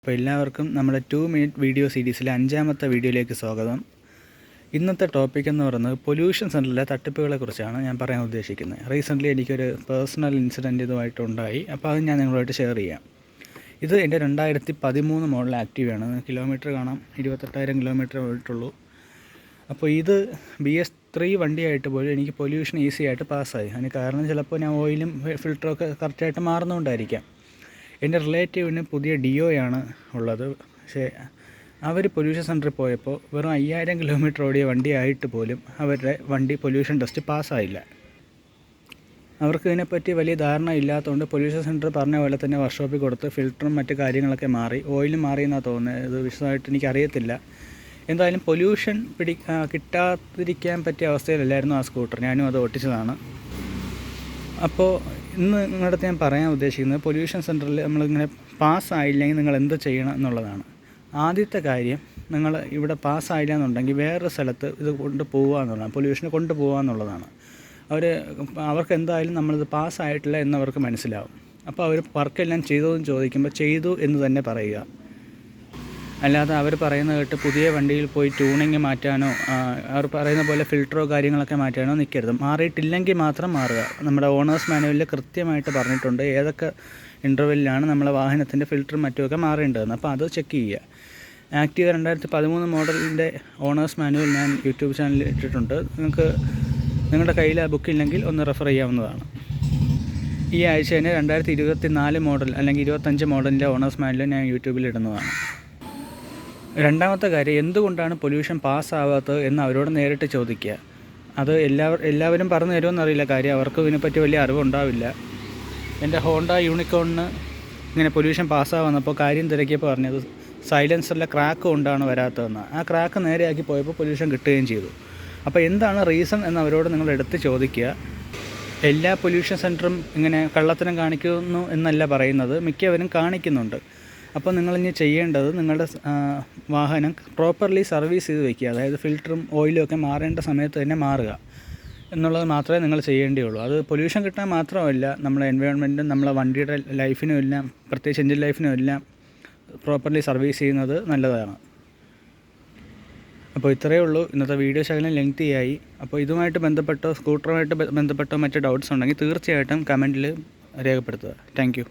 അപ്പോൾ എല്ലാവർക്കും നമ്മുടെ 2 മിനിറ്റ് വീഡിയോ സീരീസിലെ 5ാമത്തെ വീഡിയോയിലേക്ക് സ്വാഗതം. ഇന്നത്തെ ടോപ്പിക് എന്ന് പറയുന്നത് പൊല്യൂഷൻ സെൻറ്ററിലെ തട്ടിപ്പുകളെ കുറിച്ചാണ് ഞാൻ പറയാൻ ഉദ്ദേശിക്കുന്നത്. റീസെൻ്റ്ലി എനിക്കൊരു പേഴ്സണൽ ഇൻസിഡൻറ്റ് ഇതുമായിട്ടുണ്ടായി. അപ്പോൾ അത് ഞാൻ നിങ്ങളുമായിട്ട് ഷെയർ ചെയ്യാം. ഇത് എൻ്റെ 2013 മോഡൽ ആക്റ്റീവയാണ്. കിലോമീറ്റർ കാണാം, 28,000 കിലോമീറ്റർ പോയിട്ടുള്ളൂ. അപ്പോൾ ഇത് BS3 വണ്ടിയായിട്ട് പോലും എനിക്ക് പൊല്യൂഷൻ ഈസി ആയിട്ട് പാസ്സായി. അതിന് കാരണം ചിലപ്പോൾ ഞാൻ ഓയിലും ഫിൽറ്ററൊക്കെ കറക്റ്റായിട്ട് മാറുന്നതുകൊണ്ടായിരിക്കാം. എൻ്റെ റിലേറ്റീവിന് പുതിയ ഡിയോയാണ് ഉള്ളത്. പക്ഷേ അവർ പൊല്യൂഷൻ സെൻറ്ററിൽ പോയപ്പോൾ വെറും 5000 കിലോമീറ്റർ ഓടിയ വണ്ടിയായിട്ട് പോലും അവരുടെ വണ്ടി പൊല്യൂഷൻ ടെസ്റ്റ് പാസ്സായില്ല. അവർക്ക് ഇതിനെപ്പറ്റി വലിയ ധാരണ ഇല്ലാത്തതുകൊണ്ട് പൊല്യൂഷൻ സെൻറ്റർ പറഞ്ഞ പോലെ തന്നെ വർക്ക്ഷോപ്പിൽ കൊടുത്ത് ഫിൽറ്ററും മറ്റു കാര്യങ്ങളൊക്കെ മാറി, ഓയിലും മാറിയെന്നാണ് തോന്നുന്നത്. ഇത് വിശദമായിട്ട് എനിക്കറിയത്തില്ല. എന്തായാലും പൊല്യൂഷൻ കിട്ടാതിരിക്കാൻ പറ്റിയ അവസ്ഥയിലല്ലായിരുന്നു ആ സ്കൂട്ടർ. ഞാനും അത് ഓട്ടിച്ചതാണ്. അപ്പോൾ ഇന്ന് നിങ്ങളുടെ അടുത്ത് ഞാൻ പറയാൻ ഉദ്ദേശിക്കുന്നത് പൊല്യൂഷൻ സെൻറ്ററിൽ നമ്മളിങ്ങനെ പാസ്സായില്ലെങ്കിൽ നിങ്ങൾ എന്ത് ചെയ്യണം എന്നുള്ളതാണ്. ആദ്യത്തെ കാര്യം, നിങ്ങൾ ഇവിടെ പാസ്സായില്ല എന്നുണ്ടെങ്കിൽ വേറൊരു സ്ഥലത്ത് ഇത് കൊണ്ടുപോകുക എന്നുള്ളതാണ്, പൊല്യൂഷന് കൊണ്ടുപോകുക എന്നുള്ളതാണ്. അവർക്ക് എന്തായാലും നമ്മളിത് പാസ്സായിട്ടില്ല എന്നവർക്ക് മനസ്സിലാവും. അപ്പോൾ അവർ വർക്കെല്ലാം ചെയ്തതെന്ന് ചോദിക്കുമ്പോൾ ചെയ്തു എന്ന് തന്നെ പറയുക. അല്ലാതെ അവർ പറയുന്നത് കേട്ട് പുതിയ വണ്ടിയിൽ പോയി ട്യൂണിങ് മാറ്റാനോ അവർ പറയുന്ന പോലെ ഫിൽറ്ററോ കാര്യങ്ങളൊക്കെ മാറ്റാനോ നിൽക്കരുത്. മാറിയിട്ടില്ലെങ്കിൽ മാത്രം മാറുക. നമ്മുടെ ഓണേഴ്സ് മാനുവലിൽ കൃത്യമായിട്ട് പറഞ്ഞിട്ടുണ്ട് ഏതൊക്കെ ഇൻ്റർവെല്ലിലാണ് നമ്മളെ വാഹനത്തിൻ്റെ ഫിൽറ്ററും മറ്റുമൊക്കെ മാറേണ്ടതെന്ന്. അപ്പോൾ അത് ചെക്ക് ചെയ്യുക. ആക്റ്റീവ 2013 മോഡലിൻ്റെ ഓണേഴ്സ് മാനുവൽ ഞാൻ യൂട്യൂബ് ചാനലിൽ ഇട്ടിട്ടുണ്ട്. നിങ്ങളുടെ കയ്യിൽ ആ ബുക്കില്ലെങ്കിൽ ഒന്ന് റെഫർ ചെയ്യാവുന്നതാണ്. ഈ ആഴ്ച തന്നെ 2024 മോഡൽ അല്ലെങ്കിൽ 25 മോഡലിൻ്റെ ഓണേഴ്സ് മാനുവൽ ഞാൻ യൂട്യൂബിൽ ഇടുന്നതാണ്. രണ്ടാമത്തെ കാര്യം, എന്തുകൊണ്ടാണ് പൊല്യൂഷൻ പാസ്സാവാത്തത് എന്ന് അവരോട് നേരിട്ട് ചോദിക്കുക. അത് എല്ലാവരും പറഞ്ഞു തരുമെന്നറിയില്ല. കാര്യം അവർക്ക് ഇതിനെപ്പറ്റി വലിയ അറിവുണ്ടാവില്ല. എൻ്റെ ഹോണ്ട യൂണിക്കോണിന് ഇങ്ങനെ പൊല്യൂഷൻ പാസ്സാവുന്നപ്പോൾ കാര്യം തിരക്കിയപ്പോൾ പറഞ്ഞത് സൈലൻസറിലെ ക്രാക്ക് കൊണ്ടാണ് വരാത്തതെന്ന്. ആ ക്രാക്ക് നേരെയാക്കി പോയപ്പോൾ പൊല്യൂഷൻ കിട്ടുകയും ചെയ്തു. അപ്പോൾ എന്താണ് റീസൺ എന്ന് അവരോട് നിങ്ങൾ എടുത്ത് ചോദിക്കുക. എല്ലാ പൊല്യൂഷൻ സെൻറ്ററും ഇങ്ങനെ കള്ളത്തരം കാണിക്കുന്നു എന്നല്ല പറയുന്നത്, മിക്കവരും കാണിക്കുന്നുണ്ട്. അപ്പോൾ നിങ്ങളിനി ചെയ്യേണ്ടത് നിങ്ങളുടെ വാഹനം പ്രോപ്പർലി സർവീസ് ചെയ്ത് വയ്ക്കുക. അതായത് ഫിൽറ്ററും ഓയിലും ഒക്കെ മാറേണ്ട സമയത്ത് തന്നെ മാറുക എന്നുള്ളത് മാത്രമേ നിങ്ങൾ ചെയ്യേണ്ടിയുള്ളൂ. അത് പൊല്യൂഷൻ കിട്ടാൻ മാത്രമല്ല, നമ്മളെ എൻവയോൺമെൻറ്റും നമ്മളെ വണ്ടിയുടെ ലൈഫിനും എല്ലാം, പ്രത്യേകിച്ച് എൻജിൻ ലൈഫിനും എല്ലാം പ്രോപ്പർലി സർവീസ് ചെയ്യുന്നത് നല്ലതാണ്. അപ്പോൾ ഇത്രയേ ഉള്ളൂ. ഇന്നത്തെ വീഡിയോ ശകലം ലെങ്തിയായി. അപ്പോൾ ഇതുമായിട്ട് ബന്ധപ്പെട്ടോ സ്കൂട്ടറുമായിട്ട് ബന്ധപ്പെട്ടോ മറ്റ് ഡൗട്ട്സ് ഉണ്ടെങ്കിൽ തീർച്ചയായിട്ടും കമൻറ്റിൽ രേഖപ്പെടുത്തുക. Thank you.